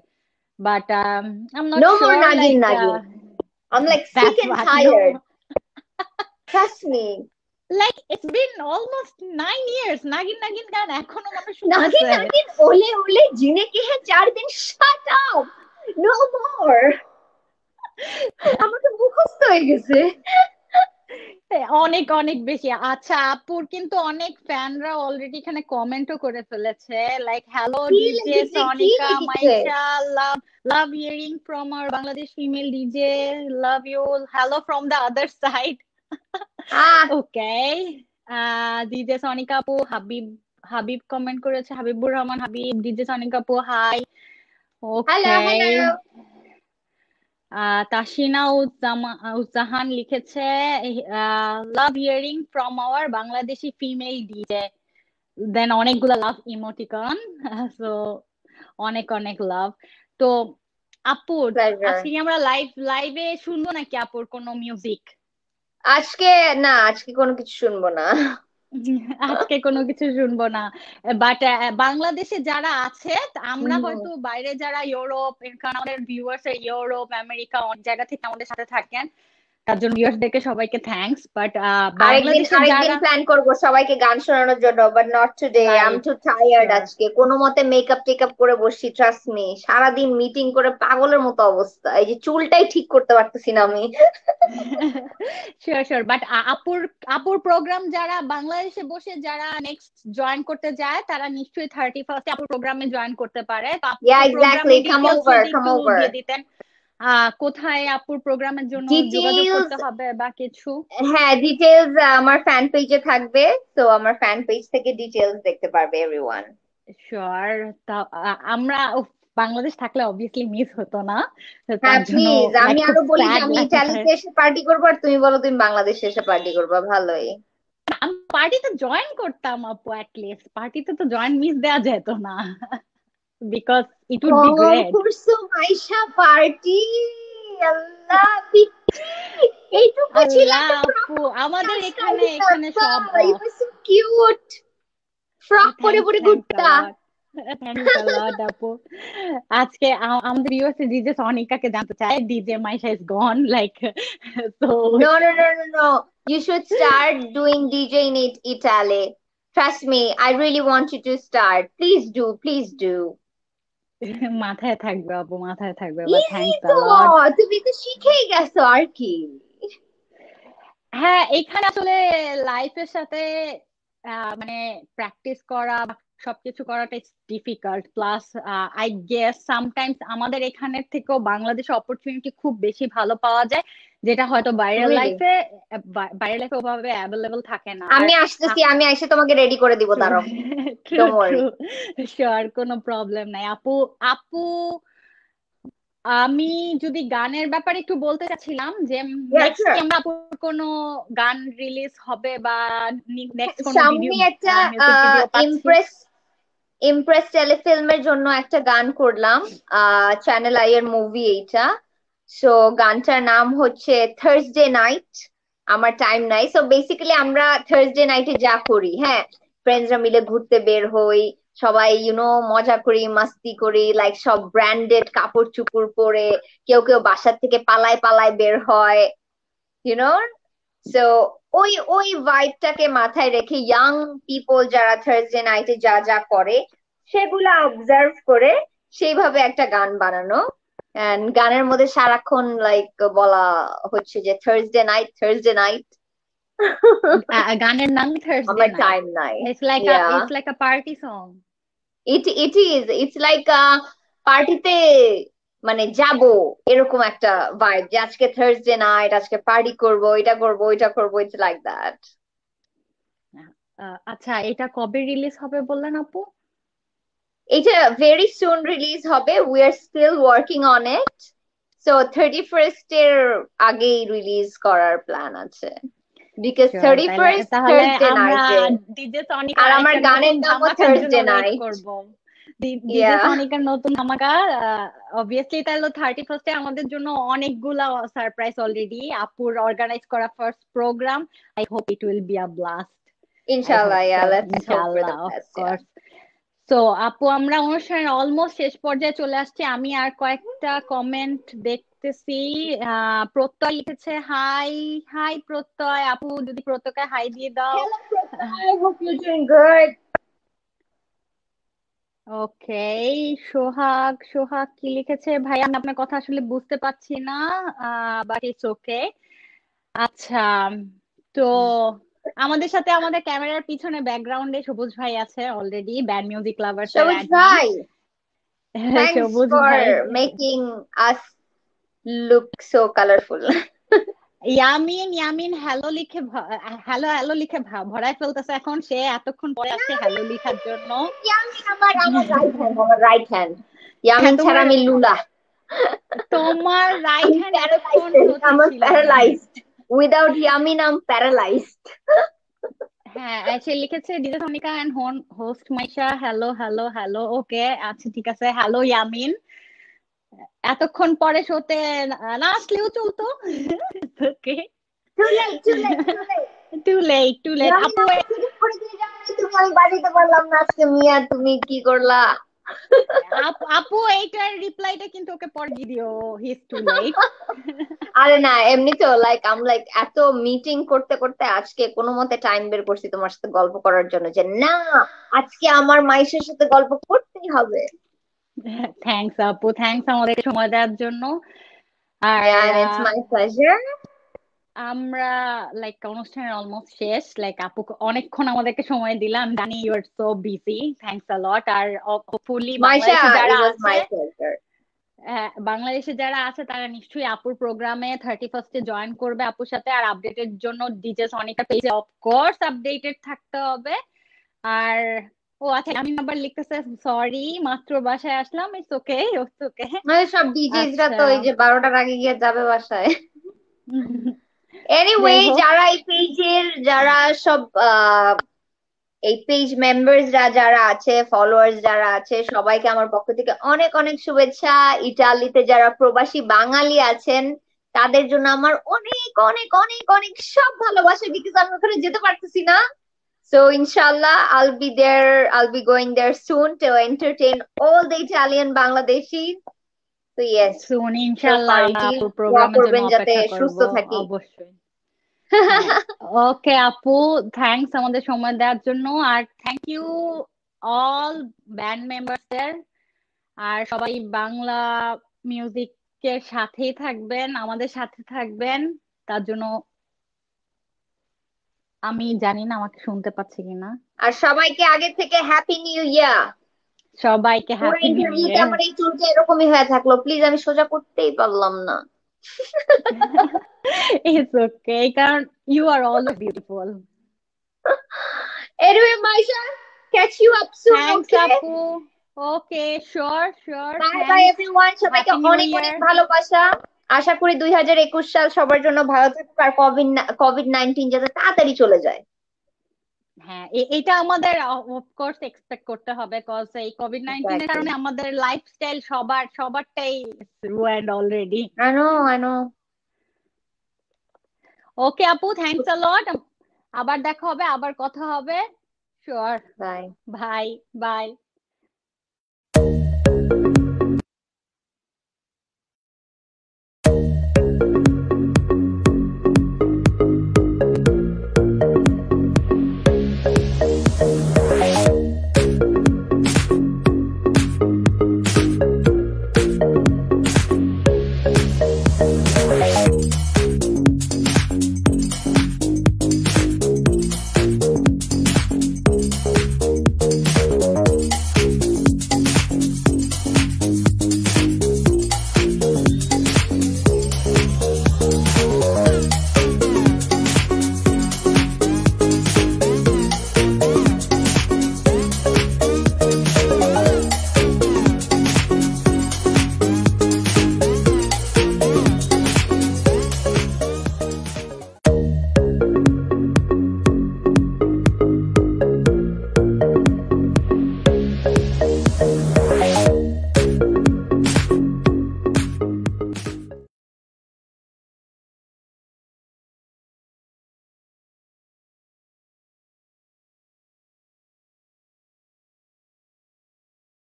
But I'm not no more sure, nagin like nagin. I'm like sick that's and what, no. tired. Trust me. Like it's been almost 9 years. Nagin Nagin গান এখনো মানুষ Nagin শুনতেছে। nagin ole ole jine ke hai 4 din. Shut up. No more. আমার তো মুখস্থ হয়ে গেছে। অনেক অনেক বেশি। আচ্ছা, আপুর কিন্তু অনেক ফ্যানরা অলরেডি এখানে কমেন্টও করে ফেলেছে, লাইক হ্যালো কি ডিজে লিখেছে, কি সনিকা লিখেছে? Maisha, love love hearing from our Bangladesh female DJ, love you, hello from the other side. Uh, okay, DJ Sonika আপু, হাবিব হাবিব কমেন্ট করেছে, হাবিবুর রহমান হাবিব, ডিজে সনিকা আপু hi. Hello okay, hello. Tasina Uzzahan লিখেছে, love hearing from our Bangladeshi female DJ, then অনেকগুলো love emoticon. So অনেক অনেক লাভ। তো আপু, pleasure. আজকে কি আমরা লাইভে শুনবো নাকি আপুর কোনো মিউজিক? আজকে না, আজকে কোনো কিছু শুনবো না। আজকে কোনো কিছু শুনবো না, বাট বাংলাদেশে যারা আছে, আমরা হুম। হয়তো বাইরে যারা ইউরোপ, কারণ আমাদের ভিউয়ার্স ইউরোপ আমেরিকা অনেক জায়গা থেকে আমাদের সাথে থাকেন, তার জন্য ভিউয়ার্সদেরকে সবাইকে থ্যাঙ্কস। বাট আরেকদিন বাংলাদেশে আরেকদিন যারা প্ল্যান করবো সবাইকে গান শোনানোর জন্য, but not today. I am live, two tired sure. আজকে। কোনো মতে মেকআপ টেকআপ করে বসছি, ট্রাস্ট মি। সারাদিন মিটিং করে পাগলের মতো অবস্থা, এই যে চুলটাই ঠিক করতে পারতেছি না আমি। শিওর শিওর, বাট আপুর আপুর প্রোগ্রাম যারা বাংলাদেশে বসে যারা নেক্সট জয়েন করতে যায়, তারা নিশ্চয়ই 31 আপুর প্রোগ্রামে জয়েন করতে পারে। তো আপুর Yeah, exactly. প্রোগ্রামের Come ডিটেলস over, যদি come একটু over. দিয়ে দিতেন, কোথায় আপুর প্রোগ্রামের জন্য যোগাযোগ ডিটেইলস, করতে হবে বা কিছু। হ্যাঁ ডিটেইলস আমার ফ্যান পেজে থাকবে। তো আমার ফ্যান পেজ থেকে ডিটেইলস দেখতে পারবে এভরিওয়ান। শিওর। তা আমরা বাংলাদেশ থাকলে অবভিয়াসলি মিস হতো না, তো হ্যাঁ তার জন্য প্লিজ, লাইক আমি খুব আরো বলি যে স্যাড আমি লাগছে। ইটালিতে এসে পার্টি করবো, আর তুমি বলো তুমি বাংলাদেশে এসে পার্টি করবা, ভালোই। আমি পার্টিতে জয়েন করতাম আপু, অ্যাটলিস্ট পার্টিতে তো জয়েন মিস দেওয়া যেত না, বিকজ ইট উড বি কম গ্রেট। করছো মাইশা পার্টি। আল্লাহ পিচ্ছি, এইটুকু ছিলাম আল্লাহ তো ফ্রক আপু, আমাদের এখানে স্টাইলিং এখানে আনতা। সব ইউ অফ। আর সো কিউট, ফ্রক পরে থ্যাঙ্কস পরে থ্যাঙ্কস আ ঘুরতা। লট, থ্যাঙ্কস আ লট আপু। আজকে আমাদের ইউএসএ ডিজে সনিকাকে জানতে চাই, DJ Maisha is gone like, তো No, no, no, no, no. You should start doing DJ in Italy. Trust me, I really want you to start. Please do, please do. মাথায় থাকবে আপু, মাথায় থাকবে, বাট ইজি থ্যাঙ্কস আ তো, লট। তুমি তো শিখেই গেছো আর কি। হ্যাঁ, এখানে আসলে লাইফের সাথে মানে প্র্যাকটিস করা বা সবকিছু করাটা difficult, plus I guess sometimes আমাদের এখানের থেকেও বাংলাদেশে অপরচুনিটি খুব বেশি ভালো পাওয়া যায়, যেটা হয়তো রিয়েলি? বাইরের লাইফে ওভাবে অ্যাভেলেবল থাকে না। আর আমি আসতেছি, আমি এসে তোমাকে রেডি করে দিব, ট্রু, দাঁড়াও। True, don't true, worry. Sure, কোনো প্রবলেম নাই আপু। আপু, আমি যদি গানের ব্যাপারে একটু বলতে চাচ্ছিলাম যে ইয়া নেক্সট কি শিওর। আমরা আপুর কোনো গান রিলিজ হবে বা নেক্সট কোনো ভিডিও, সামনে একটা মিউজিক ভিডিও পাচ্ছি? ইমপ্রেস ইমপ্রেস টেলিফিল্মের জন্য একটা গান করলাম, চ্যানেল আই এর মুভি এইটা। সো গানটার নাম হচ্ছে থার্সডে নাইট, আমার টাইম নাই। সো বেসিক্যালি আমরা থার্সডে নাইটে যা করি, হ্যাঁ, ফ্রেন্ডসরা মিলে ঘুরতে বের হই, সবাই মজা করি, মাস্তি করি, লাইক সব ব্র্যান্ডেড কাপড় চুপড় পরে, কেউ কেউ বাসার থেকে পালায় পালায় বের হয়, ইউনো। সো ওই ওই ভাইবটাকে মাথায় রেখে ইয়াং পিপল যারা থার্সডে নাইটে যা যা করে সেগুলা অবজার্ভ করে সেইভাবে একটা গান বানানো। And গানের মধ্যে সারাক্ষণ লাইক বলা হচ্ছে যে থার্সডে নাইট, থার্সডে নাইট। গানের নাম থার্সডে আমার নাইট? টাইম নাই। It's yeah, like a party song. It's like পার্টিতে মানে যাব, এরকম একটা ভাইব যে আজকে থার্সডে নাইট, আজকে পার্টি করব, এটা করব, ওইটা করব, ইটস লাইক দ্যাট। আচ্ছা, এটা কবে রিলিজ হবে বললেন আপু? এটা ভেরি সুন রিলিজ হবে, we are still working on it. So 31st এর আগেই রিলিজ করার প্ল্যান আছে, বিকজ শিওর, থার্টি তাহলে ফার্স্ট তাহলে থার্সডে আমরা নাইটে। ডিজে সনিক আর আমার আরেকটা নতুন গানের নামও ধামাকার জন্য থার্সডে ওয়েট নাইট। করব। ইয়া, ডিজে সনিকের নতুন ধামাকা, অবভিয়াসলি তাহলে 31st আমাদের জন্য অনেকগুলা সারপ্রাইজ অলরেডি। আপুর অর্গানাইজ করা first programme, I hope it will be a blast. I hope ইনশাআল্লাহ, yeah, so, let's hope for ইনশাআল্লাহ, the of best. Yeah, course. তো আপু, আমরা অনুষ্ঠানের অলমোস্ট শেষ পর্যায়ে চলে আসছি। আমি আর কয়েকটা কমেন্ট দেখতেছি। প্রত্যয় লিখেছে হাই। হাই প্রত্যয়, আপু যদি প্রত্যয়কে হাই দিয়ে দাও। হ্যালো প্রত্যয়, হোপ ইউ ডুইং গুড। ওকে। সোহাগ, সোহাগ কি লিখেছে? ভাই আমি আপনার কথা আসলে বুঝতে পারছি না, বাট ইটস ওকে। আচ্ছা, তো আমাদের সাথে আমাদের ক্যামেরার পিছনে ব্যাকগ্রাউন্ডে সবুজ ভাই আছে অলরেডি, ব্যান্ড মিউজিক লাভার্স এর সবুজ অ্যাডমিন। ভাই, থ্যাঙ্কস সবুজ ফর ভাই, মেকিং আস look so colourful. Yamin, Yamin hello লিখে হ্যালো হ্যালো লিখে ভরায় ফেলতেছে এখন। সে এতক্ষণ পরে আসছে হ্যালো লিখার জন্য। ইয়ামিন আমার আমার রাইট হ্যান্ড, আমার রাইট হ্যান্ড। হ্যাঁ, ইয়ামিন ছাড়া তোমার আমি লুলা। তোমার রাইট আমি হ্যান্ড এতক্ষণ প্যারালাইজড, কোথায় আমার ছিল? Paralysed. Without Yamin I am paralysed. হ্যাঁ, সে লিখেছে DJ Sonika and host Maisha, hello hello hello. Okay, আচ্ছা ঠিক আছে, হ্যালো ইয়ামিন। এতক্ষণ পরে শোতে না আসলেও চলতো। Okay, too late, too late, too late. Too late, too late Yamin আপু। আমাকে ছুটি করে দিয়ে যাও, তুমি আমি বাড়িতে পারলাম না আজকে। মিয়া তুমি কি করলা? আপু এইটার রিপ্লাইটা কিন্তু ওকে পরে দিয়ে দিও, হি ইজ টু লেট। আরে না, এমনি তো লাইক আম লাইক এত মিটিং করতে করতে আজকে কোনো মতে টাইম বের করছি তোমার সাথে গল্প করার জন্য, যে না আজকে আমার মাইশের সাথে গল্প করতেই হবে। থ্যাঙ্কস আপু, থ্যাঙ্কস আমাদেরকে সময় দেওয়ার জন্য। আর Yeah, and it's my pleasure. আমরা লাইক অনুষ্ঠানের অলমোস্ট শেষ। লাইক আপু অনেকক্ষণ আমাদেরকে সময় দিলাম, জানি you are so busy, thanks a lot. আর হোপফুলি Maisha, বাংলাদেশে it যারা was আছে, my pleasure. বাংলাদেশে যারা আছে তারা নিশ্চয়ই আপুর প্রোগ্রামে 31st জয়েন করবে আপুর সাথে। আর আপডেটের জন্য ডিজে সনিকা পেজে অফকোর্স আপডেটেড থাকতে হবে। আর ও আচ্ছা, আমি আবার লিখতেছে সরি মাত্র বাসায় আসলাম। It's okay, it's okay. মানে সব ডিজেসরা আচ্ছা, তো এই যে 12টার আগে গিয়ে যাবে বাসায়। এনিওয়ে, যাই হোক। যারা এই পেজের যারা সব এই পেজ মেম্বার্সরা যারা আছে, ফলোয়ার্স যারা আছে, সবাইকে আমার পক্ষ থেকে অনেক অনেক শুভেচ্ছা। ইটালিতে যারা প্রবাসী বাঙালি আছেন তাদের জন্য আমার অনেক অনেক অনেক অনেক সব ভালোবাসা, বিকজ আমি ওখানে যেতে পারতেছি না। So inshallah, I'll be going there soon to entertain all the Italian Bangladeshis. So yes, শুন, so ইনশাল্লাহ far আমরা এটি আপুর দোয়া প্রোগ্রামের জন্য করবেন যাতে অপেক্ষা করব, সুস্থ থাকি। অবশ্যই। হ্যাঁ, ওকে আপু, থ্যাঙ্কস আমাদের সময় দেওয়ার জন্য। আর থ্যাংক ইউ অল ব্যান্ড মেম্বারসদের। আর সবাই বাংলা মিউজিকের সাথেই থাকবেন, আমাদের সাথে থাকবেন, তার জন্য আমি জানি না আমাকে শুনতে পাচ্ছে কিনা। আর সবাইকে আগে থেকে হ্যাপি নিউ ইয়ার। সবাইকে পুরো হ্যাপি নিউ ইন্টারভিউতে ইয়ার। আমার এই চুলটা এরকমই হয়ে থাকলো, প্লিজ, আমি সোজা করতেই পারলাম না। It's okay, কারণ you are always beautiful. Anyway, Maisha, catch you up soon, Thanks okay? আপু। Okay, sure, bye bye thanks. Everyone, সবাইকে Happy New অনেক অনেক Year. ভালোবাসা। আশা করি 2021 সাল সবার জন্য ভালো থাকুক, আর কোভিড-19 যাতে তাড়াতাড়ি চলে যায়। হ্যাঁ, এটা আমাদের অফকোর্স এক্সপেক্ট করতে হবে, কজ এই কোভিড-19 এর এক্স্যাক্টলি। কারণে আমাদের লাইফস্টাইল সবারটাই ruined already. I know, I know. Okay আপু, থ্যাঙ্কস আ লট। আবার দেখা হবে, আবার কথা হবে। শিওর। বাই। Bye bye.